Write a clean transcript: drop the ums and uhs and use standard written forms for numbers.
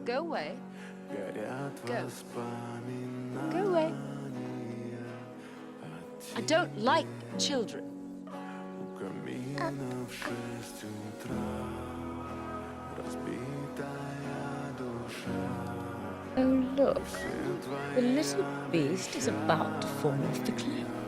Go away. Go. Go away. I don't like children. Oh, look. The little beast is about to fall off the cliff.